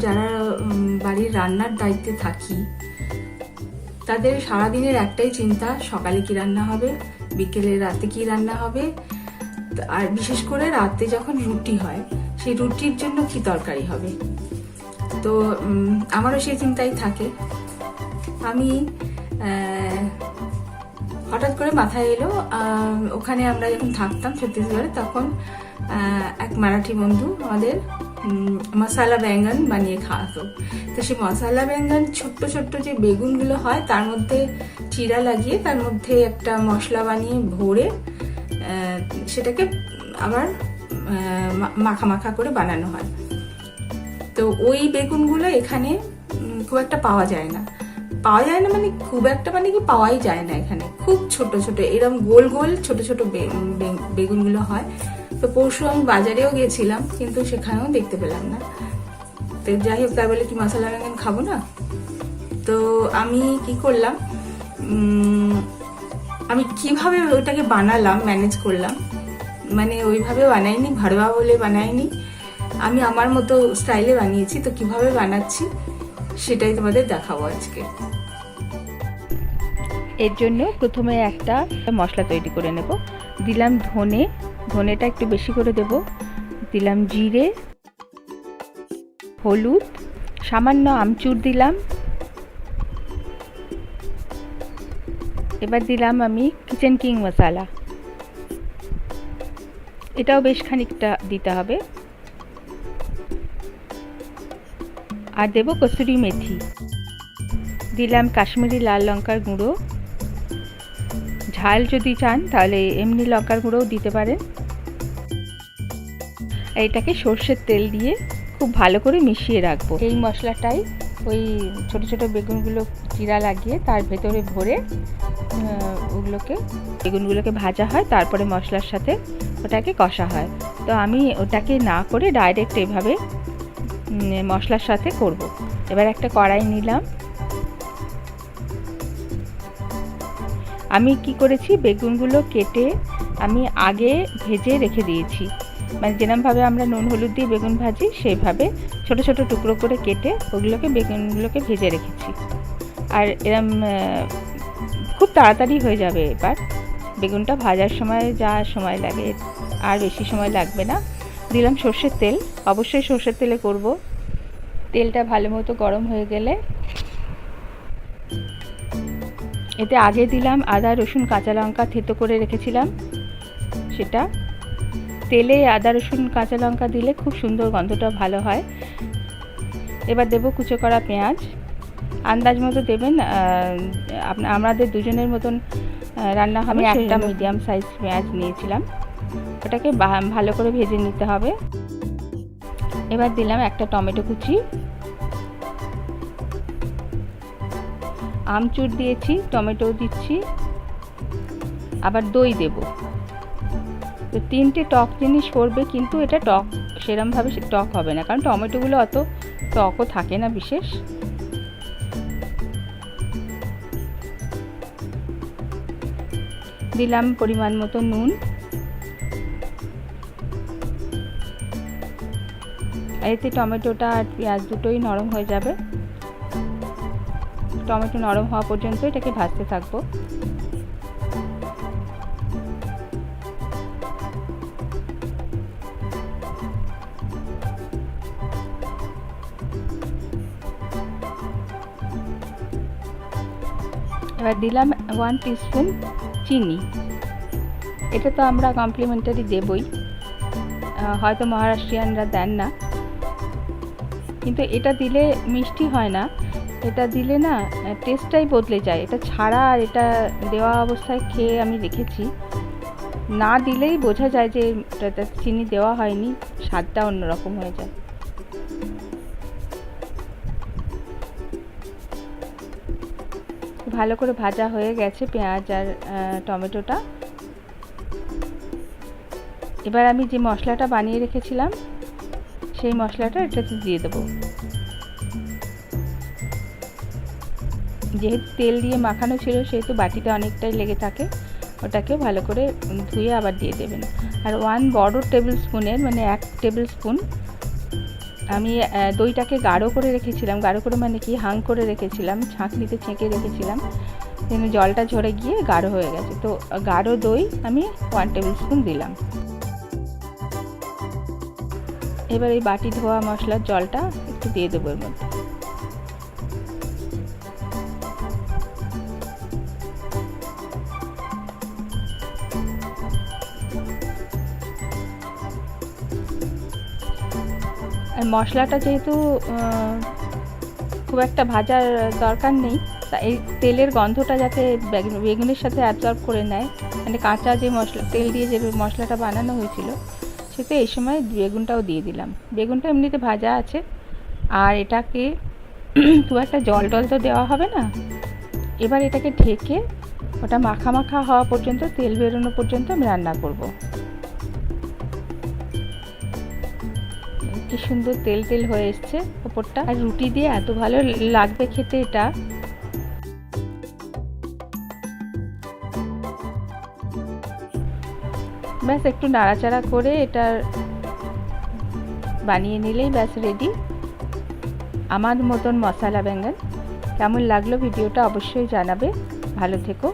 যারা বাড়ির রান্নার দায়িত্বে থাকি তাদের সারাদিনের একটাই চিন্তা, সকালে কি রান্না হবে, বিকেলে রাতে কি রান্না হবে, আর বিশেষ করে রাতে যখন রুটি হয় সেই রুটির জন্য কি তরকারি হবে। তো আমারও সেই চিন্তাই থাকে। আমি হঠাৎ করে মাথায় এলো, ওখানে আমরা যখন থাকতাম ছত্তিশগড়ে, তখন এক মারাঠি বন্ধু আমাদের মশালা বেঙ্গন বানিয়ে খাওয়াতো। তো সেই মশালা বেঙ্গন ছোট্ট ছোট্ট যে বেগুনগুলো হয় তার মধ্যে চিরা লাগিয়ে তার মধ্যে একটা মশলা বানিয়ে ভরে সেটাকে আবার মাখা মাখা করে বানানো হয়। তো ওই বেগুনগুলো এখানে খুব একটা পাওয়া যায় না মানে খুব একটা মানে কি পাওয়াই যায় না এখানে। খুব ছোট ছোট এরকম গোল গোল ছোট ছোট বেগুনগুলো হয়। তো পরশু আমি বাজারেও গেছিলাম কিন্তু সেখানেও দেখতে পেলাম না। তো যাই হোক, তাই বলে কি মশলা বেগুন খাবো না? তো আমি কি করলাম, আমি কিভাবে ওটাকে বানালাম, ম্যানেজ করলাম, মানে ওইভাবে বানাইনি, ভরবা বলে বানাইনি, আমি আমার মতো স্টাইলে বানিয়েছি। তো কিভাবে বানাচ্ছি সেটাই তোমাদের দেখাবো আজকে। এর জন্য প্রথমে একটা মশলা তৈরি করে নেব। দিলাম ধনেটা একটু বেশি করে দেব, দিলাম জিরে, হলুদ, সামান্য আমচুর দিলাম, এবার দিলাম আমি কিচেন কিং মশলা, এটাও বেশ খানিকটা দিতে হবে, আর দেব কসুরি মেথি, দিলাম কাশ্মীরি লাল লঙ্কার গুঁড়ো, ঝাল যদি চান তাহলে এমনি লঙ্কার গুঁড়োও দিতে পারেন। এটাকে সর্ষের তেল দিয়ে খুব ভালো করে মিশিয়ে রাখবো। এই মশলাটাই ওই ছোট ছোট বেগুনগুলো চিরা লাগিয়ে তার ভেতরে ভরে বেগুনগুলোকে ভাজা হয়, তারপরে মশলার সাথে ওটাকে কষা হয়। তো আমি ওটাকে না করে ডাইরেক্ট এভাবে মশলার সাথে করব। এবার একটা কড়াই নিলাম। আমি কি করেছি, বেগুনগুলো কেটে আমি আগে ভেজে রেখে দিয়েছি, মানে যেরকমভাবে আমরা নুন হলুদ দিয়ে বেগুন ভাজি সেইভাবে ছোট ছোট টুকরো করে কেটে বেগুনগুলোকে ভেজে রেখেছি। আর এরম খুব তাড়াতাড়ি হয়ে যাবে। এবার বেগুনটা ভাজার সময় যা সময় লাগে আর বেশি সময় লাগবে না। দিলাম সর্ষের তেল, অবশ্যই সর্ষের তেলে করব। তেলটা ভালো মতো গরম হয়ে গেলে এতে আগে দিলাম আদা রসুন কাঁচা লঙ্কা থেতো করে রেখেছিলাম, সেটা তেলে আদা রসুন কাঁচা লঙ্কা দিলে খুব সুন্দর গন্ধটা ভালো হয়। এবার দেব কুচো করা পেঁয়াজ, আন্দাজ মতো দেবেন, আমাদের দুজনের মতন রান্না হবে। একটা মিডিয়াম সাইজ পেঁয়াজ নিয়েছিলাম, ওটাকে ভালো করে ভেজে নিতে হবে। এবার দিলাম একটা টমেটো কুচি, আমচুর দিয়েছি, টমেটো দিচ্ছি, আবার দই দেব। তো তিনটে টক জিনিস পড়বে, কিন্তু এটা টক সেরমভাবে টক হবে না, কারণ টমেটোগুলো অত টকও থাকে না বিশেষ। দিলাম পরিমাণ মতো নুন, এতে টমেটোটা আর পেঁয়াজ দুটোই নরম হয়ে যাবে। টমেটো নরম হওয়া পর্যন্ত এটাকে ভাজতে থাকবো। এবার দিলাম 1 টিস্পুন চিনি, এটা তো আমরা কমপ্লিমেন্টারি দেবই, হয়তো মহারাষ্ট্রিয়ানরা দেন না, কিন্তু এটা দিলে মিষ্টি হয় না, এটা দিলে না টেস্টটাই বদলে যায়। এটা ছাড়া আর এটা দেওয়া অবস্থায় খেয়ে আমি দেখেছি, না দিলেই বোঝা যায় যে এটা চিনি দেওয়া হয়নি, স্বাদটা অন্যরকম হয়ে যায়। ভালো করে ভাজা হয়ে গেছে পেঁয়াজ আর টমেটোটা। এবার আমি যে মশলাটা বানিয়ে রেখেছিলাম সেই মশলাটা এটাতে দিয়ে দেবো। যেহেতু তেল দিয়ে মাখানো ছিল সেহেতু বাটিতে অনেকটাই লেগে থাকে, ওটাকে ভালো করে ধুয়ে আবার দিয়ে দেবেন। আর 1 বড় টেবিল স্পুনের মানে 1 টেবিল স্পুন আমি দইটাকে গাঢ় করে রেখেছিলাম, গাঢ় করে মানে কি হাং করে রেখেছিলাম, ছাঁকনিতে ছেঁকে রেখেছিলাম, যেন জলটা ঝরে গিয়ে গাঢ় হয়ে গেছে। তো গাঢ় দই আমি 1 টেবিল স্পুন দিলাম। এবার এই বাটি ধোয়া মশলার জলটা একটু দিয়ে দেবো এর মধ্যে। আর মশলাটা যেহেতু খুব একটা ভাজার দরকার নেই, তা এই তেলের গন্ধটা যাতে বেগুনের সাথে অ্যাবজর্ব করে নেয়, মানে কাঁচা যে মশলা তেল দিয়ে যে মশলাটা বানানো হয়েছিল সেটা এই সময় বেগুনটাও দিয়ে দিলাম। বেগুনটা এমনিতে ভাজা আছে, আর এটাকে খুব একটা জল টল তো দেওয়া হবে না। এবার এটাকে ঢেকে ওটা মাখা মাখা হওয়া পর্যন্ত, তেল বেরোনো পর্যন্ত আমি রান্না করব। কি সুন্দর তেল তেল হয়ে এসছে ওপরটা, আর রুটি দিয়ে এত ভালো লাগবে খেতে এটা। ব্যাস একটু নাড়াচাড়া করে এটা বানিয়ে নিলেই ব্যাস রেডি আমার মতন মশলা বেঙ্গন। কেমন লাগলো ভিডিওটা অবশ্যই জানাবে। ভালো থেকো।